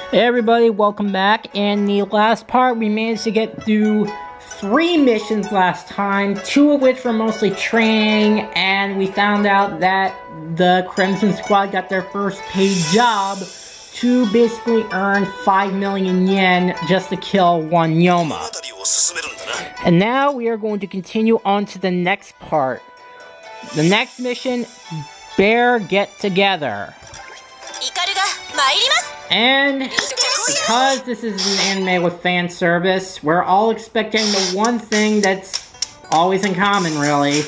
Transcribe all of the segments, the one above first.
Hey everybody, welcome back. In the last part, we managed to get through 3 missions last time, 2 of which were mostly training, and we found out that the Crimson Squad got their first paid job to basically earn 5 million yen just to kill one Yoma. And now we are going to continue on to the next part. The next mission, Bear Get Together. And because this is an anime with fan service, we're all expecting the one thing that's always in common, really.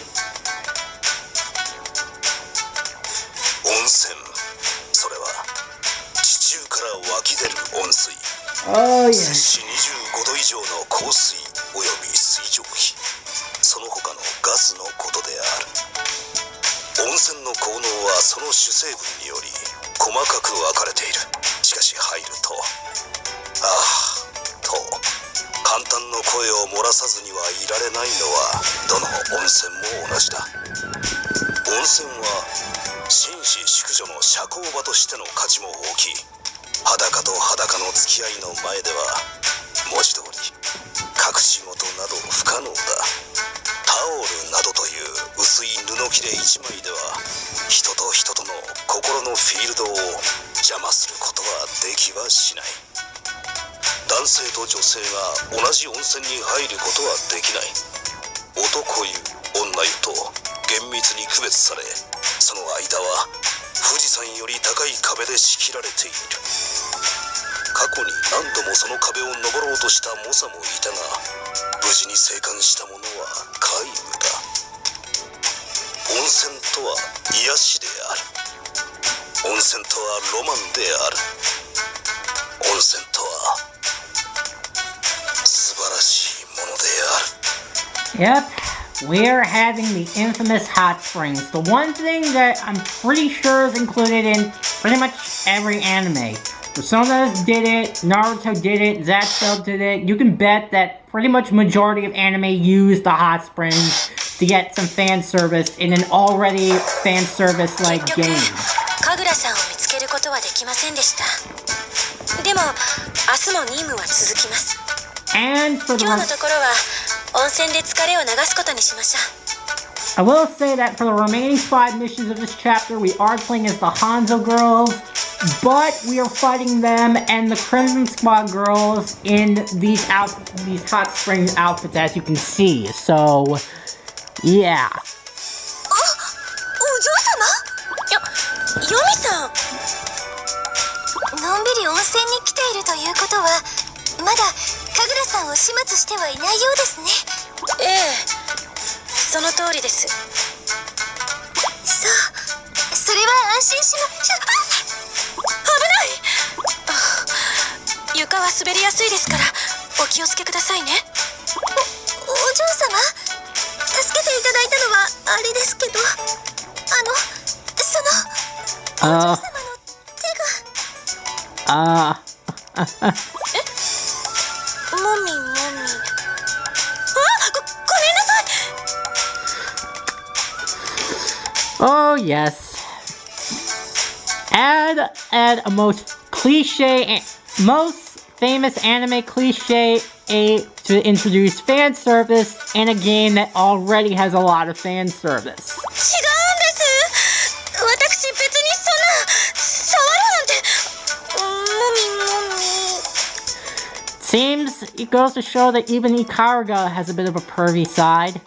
Oh, yes. Yep, we're having the infamous hot springs. The one thing that I'm pretty sure is included in pretty much every anime. Persona did it, Naruto did it, Zatspell did it. You can bet that pretty much majority of anime use the hot springs to get some fan service in an already fan service-like game. Kagura-sanを見つけることはできませんでした。でも、明日も任務は続きます。And for the今日のところは温泉で疲れを流すことにしましょう。I will say that for the remaining 5 missions of this chapter, we are playing as the Hanzo girls, but we are fighting them and the Crimson Squad girls in these hot springs outfits, as you can see. So, yeah. お嬢様？ヨミさん。のんびり温泉に来ているということは、まだ神楽さんを始末してはいないようですね。ええ、その通りです。そう、それは安心しましょう。危ない。床は滑りやすいですからお気をつけくださいね。お嬢様、助けていただいたのはあれですけど、そのお嬢様の手が。もみもみ。Oh yes. Add a most famous anime cliche to introduce fan service in a game that already has a lot of fan service. 違うんです。私別にそんな触るなんて。もみもみ。Seems it goes to show that even Ikaruga has a bit of a pervy side.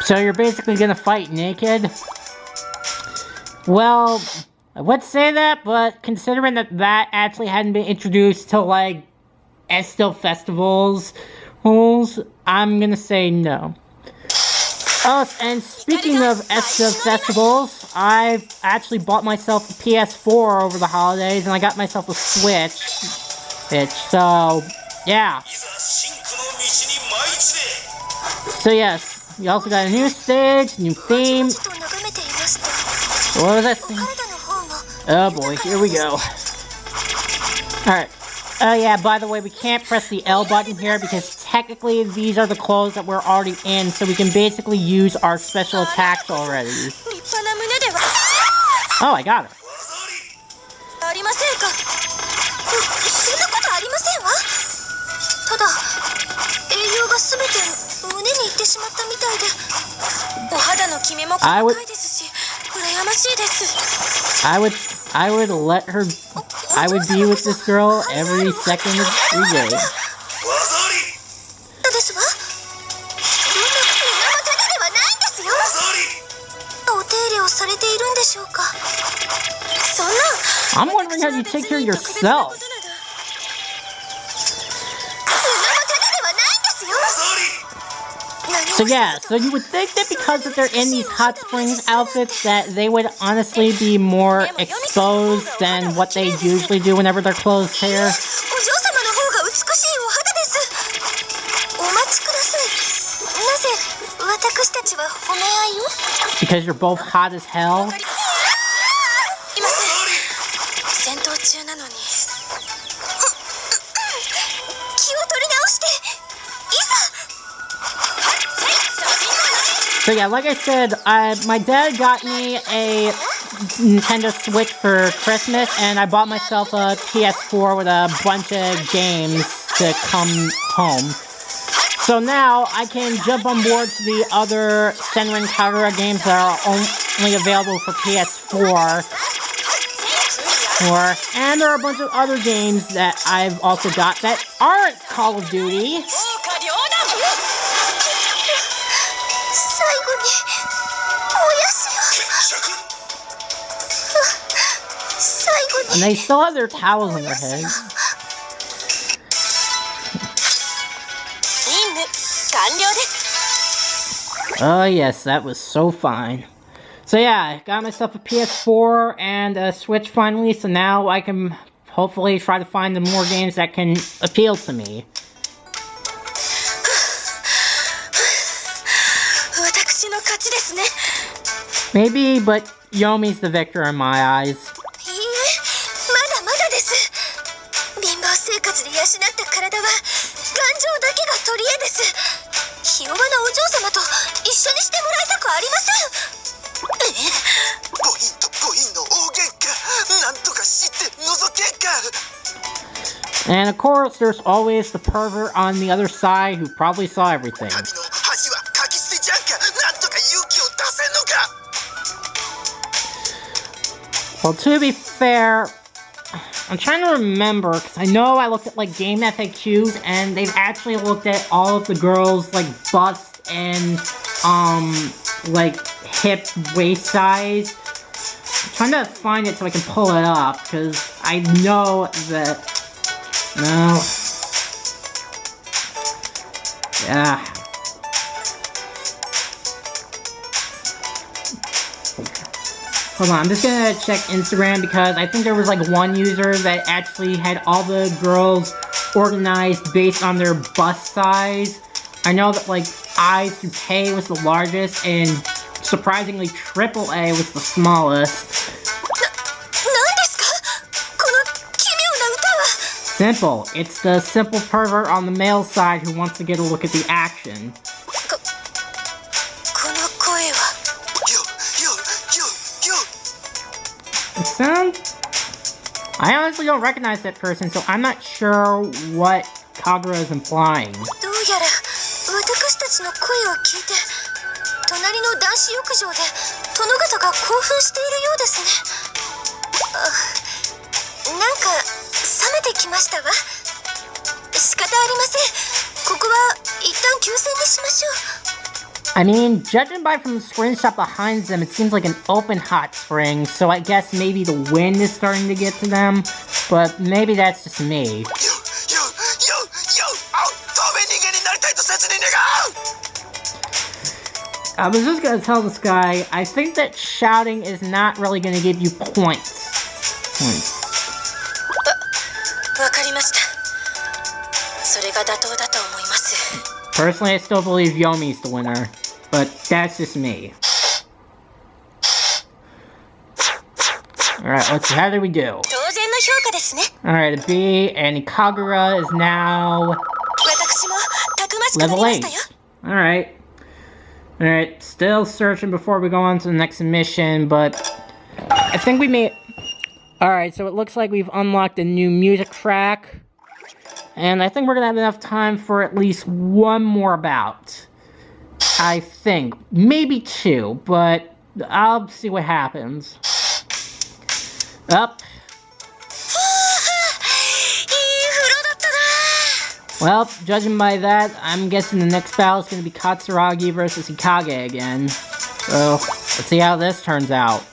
So you're basically gonna fight naked? Well, I would say that, but considering that actually hadn't been introduced till like Esto festivals, I'm gonna say no. Oh, and speaking of Esto festivals, I actually bought myself a PS4 over the holidays, and I got myself a Switch. So, yeah. So yes, we also got a new stage, new theme. What was that thing? Oh boy, here we go. Alright. Oh yeah, by the way, we can't press the L button here because technically these are the clothes that we're already in, so we can basically use our special attacks already. Oh, I got her. I would let her, I would be with this girl every second of every day. I'm wondering how you take care of yourself. So yeah, so you would think that because that they're in these hot springs outfits that they would honestly be more exposed than what they usually do whenever they're closed hair. Because you're both hot as hell. So yeah, like I said, my dad got me a Nintendo Switch for Christmas, and I bought myself a PS4 with a bunch of games to come home. So now I can jump on board to the other Senran Kagura games that are only available for PS4. And there are a bunch of other games that I've also got that aren't Call of Duty. And they still have their towels on their heads. Oh yes, that was so fine. So yeah, I got myself a PS4 and a Switch finally, so now I can hopefully try to find the more games that can appeal to me. Maybe, but Yomi's the victor in my eyes. And of course, there's always the pervert on the other side who probably saw everything. Well, to be fair, I'm trying to remember, because I know I looked at, like, game FAQs, and they've actually looked at all of the girls' like, bust and, like, hip waist size. I'm trying to find it so I can pull it up, because I know that... No. Yeah. Hold on, I'm just gonna check Instagram because I think there was like one user that actually had all the girls organized based on their bust size. I know that like I through K was the largest and surprisingly AAA was the smallest. Simple. It's the simple pervert on the male side who wants to get a look at the action. It sounds... I honestly don't recognize that person, so I'm not sure what Kagura is implying. I mean, judging by from the screenshot behind them, it seems like an open hot spring, so I guess maybe the wind is starting to get to them, but maybe that's just me. I was just gonna tell this guy, I think that shouting is not really gonna give you points. Personally, I still believe Yomi's the winner, but that's just me. Alright, let's see, how did we do? Alright, a B, and Kagura is now level 8. Alright. Alright, still searching before we go on to the next mission, but I think we made... Alright, so it looks like we've unlocked a new music track, and I think we're gonna have enough time for at least one more bout. I think. Maybe 2, but I'll see what happens. Up. Well, judging by that, I'm guessing the next battle is going to be Katsuragi versus Hikage again. So, let's see how this turns out.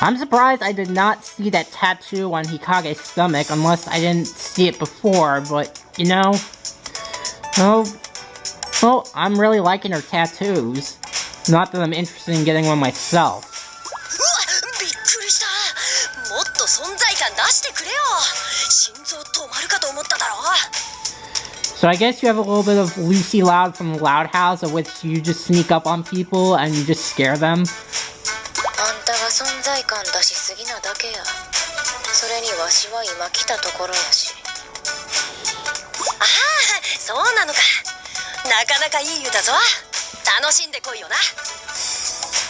I'm surprised I did not see that tattoo on Hikage's stomach, unless I didn't see it before, but, you know... Well, I'm really liking her tattoos. Not that I'm interested in getting one myself. So I guess you have a little bit of Lucy Loud from Loud House, of which you just sneak up on people and you just scare them.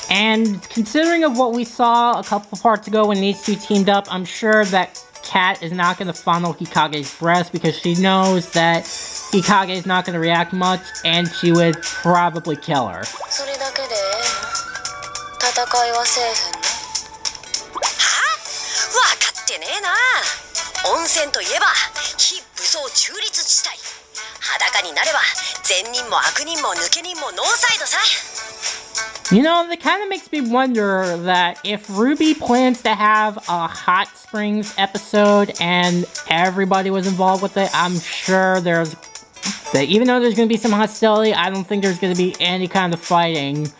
And considering of what we saw a couple parts ago when these two teamed up, I'm sure that Kat is not going to fondle Hikage's breast because she knows that Hikage is not going to react much and she would probably kill her. You know, that kind of makes me wonder that if Ruby plans to have a Hot Springs episode and everybody was involved with it, I'm sure there's... that even though there's going to be some hostility, I don't think there's going to be any kind of fighting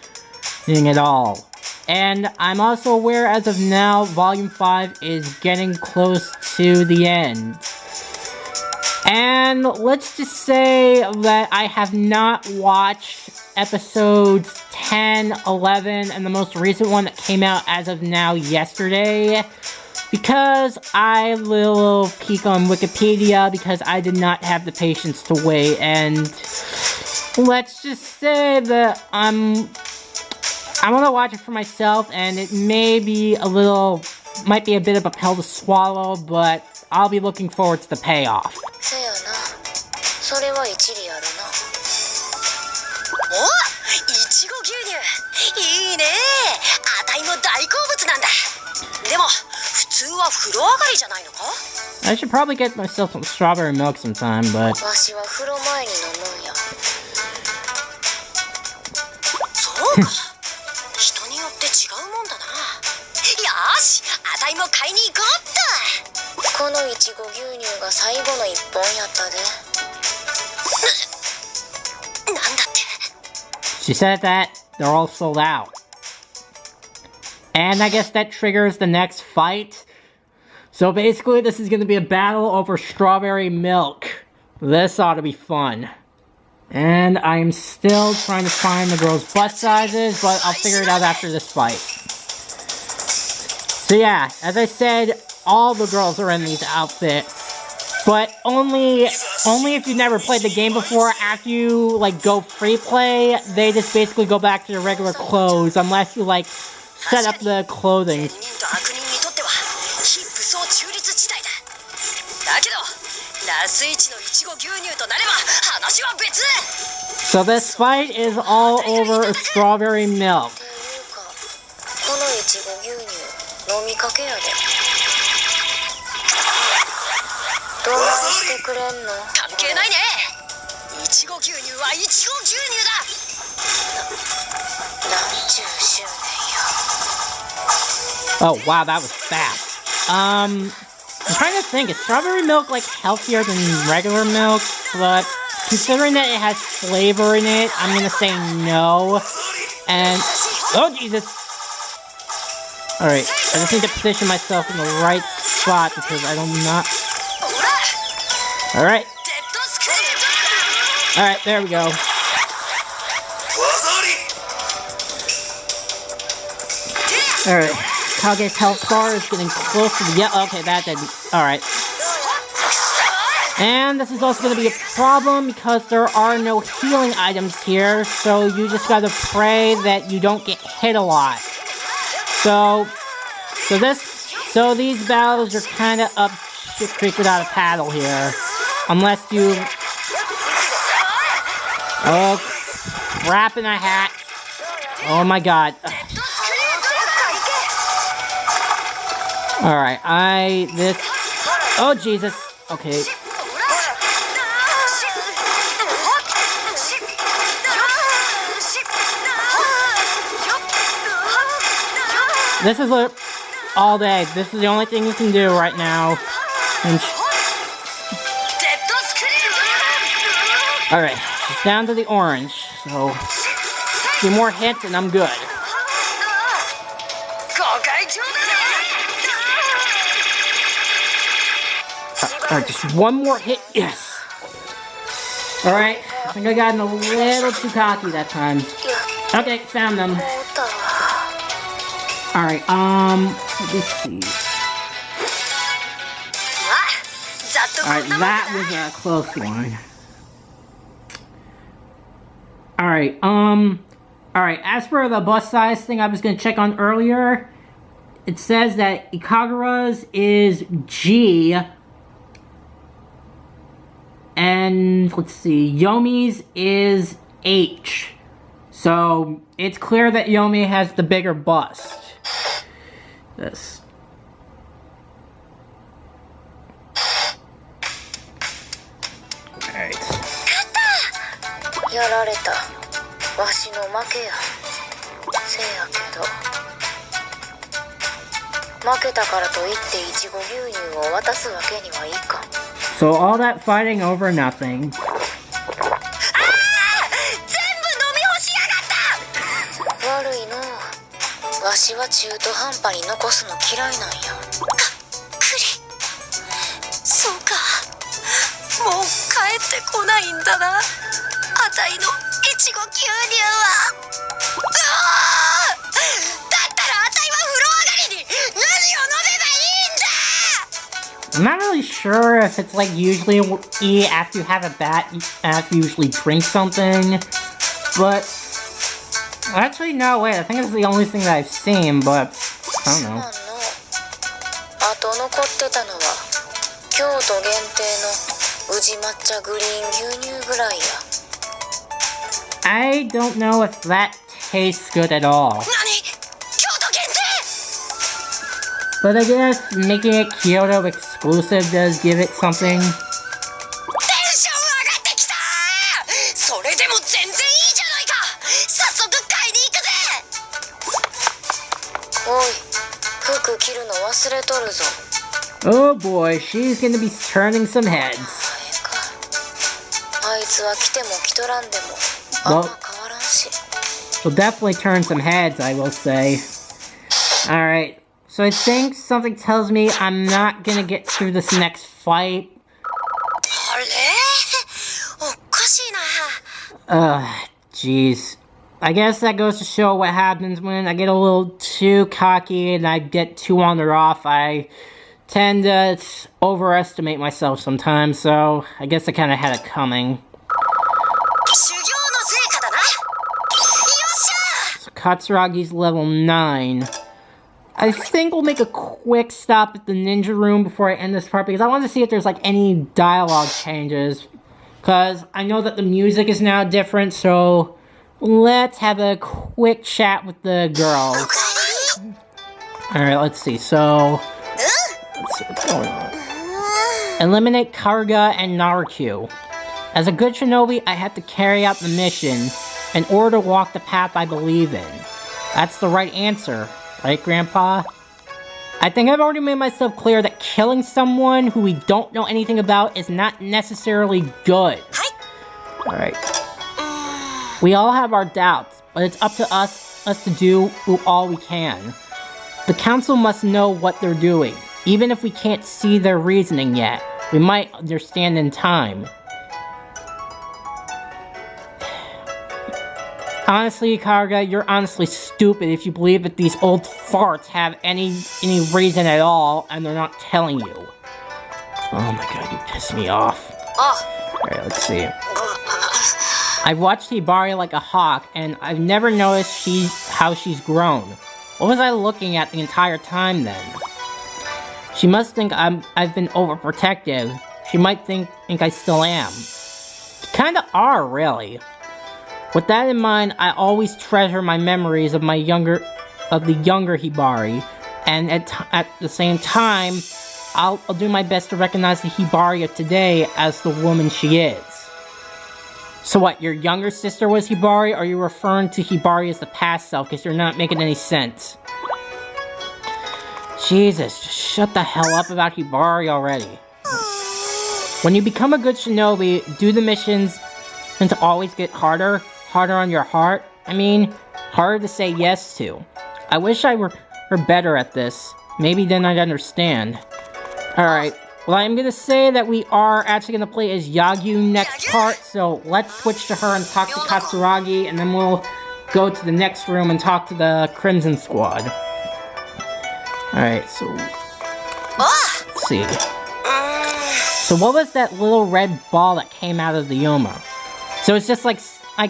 at all. And I'm also aware as of now, Volume 5 is getting close to the end. And let's just say that I have not watched episodes 10, 11, and the most recent one that came out as of now yesterday, because I little peek on Wikipedia because I did not have the patience to wait, and let's just say that I want to watch it for myself, and it may be might be a bit of a pill to swallow, but I'll be looking forward to the payoff. I should probably get myself some strawberry milk sometime, but... She said that they're all sold out. And I guess that triggers the next fight. So basically, this is going to be a battle over strawberry milk. This ought to be fun. And I'm still trying to find the girls' bust sizes, but I'll figure it out after this fight. So yeah, as I said, all the girls are in these outfits. But only if you've never played the game before. After you, go free play, they just basically go back to their regular clothes, unless you, set up the clothing. So this fight is all over strawberry milk. Oh wow, that was fast. I'm trying to think, is strawberry milk like healthier than regular milk? But considering that it has flavor in it, I'm gonna say no. And oh Jesus! Alright, I just need to position myself in the right spot because I don't not. Alright. Alright, there we go. Alright, Kage's health bar is getting close to the... Yeah, okay, that didn't... Alright. And this is also going to be a problem because there are no healing items here, so you just gotta pray that you don't get hit a lot. So these battles are kind of up shit creek without a paddle here. Unless you... Oh, crap in a hat. Oh my god. Alright, oh Jesus. Okay. This is all day. This is the only thing you can do right now. Alright, it's down to the orange. So, a few more hits and I'm good. Alright, just one more hit. Yes! Alright, I think I got a little too cocky that time. Okay, found them. Alright, let me see. Alright, that was a close one. Alright, alright, as for the bus size thing I was gonna check on earlier, it says that Kagura's is G, and let's see, Yomi's is H. So, it's clear that Yomi has the bigger bust. This. Alright. やられた。わしの負けや。せやけど。負けたからといっていちご牛乳を渡すわけにはいかん。So all that fighting over nothing. 全部飲み干しやがった。悪いの。わしは中途半端に残すの嫌いなんや。そうか。もう帰ってこないんだな。あたいのいちご牛乳は。だったらあたいは風呂上がりに何を飲めばいいんだ。I'm not really sure if it's like usually eat after you have a after you usually drink something, but actually no, wait, I think it's the only thing that I've seen, but I don't know. あと残ってたのは京都限定の宇治抹茶グリーン牛乳ぐらいや。I don't know if that tastes good at all. 何？京都限定？ But I guess making it Kyoto exclusive does give it something. テンション上がってきた！それでも全然いいじゃないか！早速買いに行くぜ！おい、服着るの忘れとるぞ。Oh boy, she's gonna be turning some heads. あいつは来ても来とらんでもあんま変わらんし。She'll definitely turn some heads, I will say. Alright, so I think something tells me I'm not gonna get through this next fight. あれ？おかしいな。Jeez. I guess that goes to show what happens when I get a little too cocky and I get too on or off. I tend to overestimate myself sometimes, so I guess I kind of had it coming. So Katsuragi's level 9. I think we'll make a quick stop at the ninja room before I end this part, because I want to see if there's like any dialogue changes. Because I know that the music is now different, so let's have a quick chat with the girls. Alright, let's see, so let's see what's going on. Eliminate Karuga and Naruto. As a good shinobi, I have to carry out the mission in order to walk the path I believe in. That's the right answer, right, Grandpa? I think I've already made myself clear that killing someone who we don't know anything about is not necessarily good. Alright. We all have our doubts, but it's up to us to do all we can. The council must know what they're doing. Even if we can't see their reasoning yet, we might understand in time. Honestly, Kagura, you're honestly stupid if you believe that these old farts have any reason at all and they're not telling you. Oh my god, you piss me off. Alright, let's see. I've watched Hibari like a hawk, and I've never noticed how she's grown. What was I looking at the entire time then? She must think I've been overprotective. She might think I still am. Kinda are, really. With that in mind, I always treasure my memories of the younger Hibari, and at the same time, I'll do my best to recognize the Hibari of today as the woman she is. So what, your younger sister was Hibari, or are you referring to Hibari as the past self, because you're not making any sense? Jesus, just shut the hell up about Hibari already. When you become a good shinobi, do the missions tend to always get harder on your heart? I mean, harder to say yes to. I wish I were better at this. Maybe then I'd understand. Alright, well I'm gonna say that we are actually gonna play as Yagyu next part, so let's switch to her and talk to Katsuragi, and then we'll go to the next room and talk to the Crimson Squad. Alright, so let's see. So what was that little red ball that came out of the Yoma? So it's just like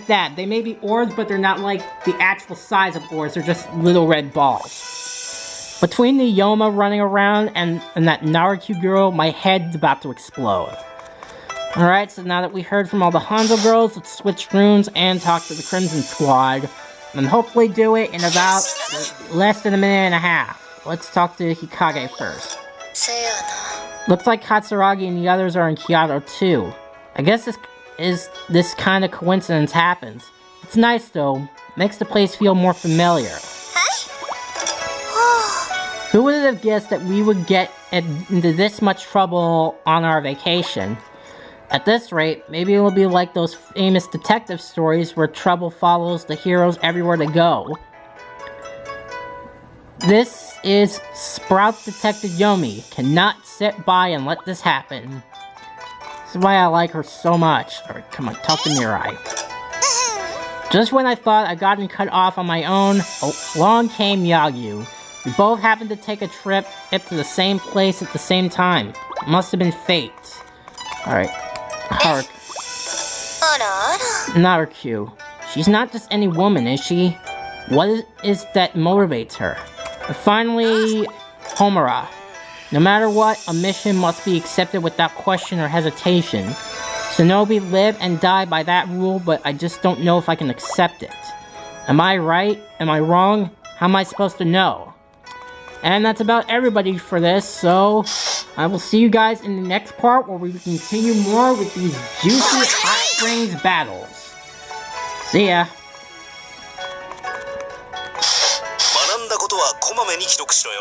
that. They may be orbs, but they're not like the actual size of orbs. They're just little red balls. Between the Yoma running around and that Naruto girl, my head's about to explode. Alright, so now that we heard from all the Hanzo girls, let's switch rooms and talk to the Crimson Squad. And hopefully do it in about less than a minute and a half. Let's talk to Hikage first. Looks like Katsuragi and the others are in Kyoto too. I guess this kind of coincidence happens. It's nice though. Makes the place feel more familiar. Who would have guessed that we would get into this much trouble on our vacation? At this rate, maybe it'll be like those famous detective stories where trouble follows the heroes everywhere they go. This is Sprout Detective Yomi. Cannot sit by and let this happen. This is why I like her so much. Alright, come on, talk to Mirai. Just when I thought I gotten cut off on my own, along came Yagyu. We both happened to take a trip to the same place at the same time. It must have been fate. Alright. Hark. Naruto. She's not just any woman, is she? What is that motivates her? And finally, Homura. No matter what, a mission must be accepted without question or hesitation. Shinobi live and die by that rule, but I just don't know if I can accept it. Am I right? Am I wrong? How am I supposed to know? And that's about everybody for this, so I will see you guys in the next part where we continue more with these juicy hot springs battles. See ya! 学んだことはこまめに記録しろよ。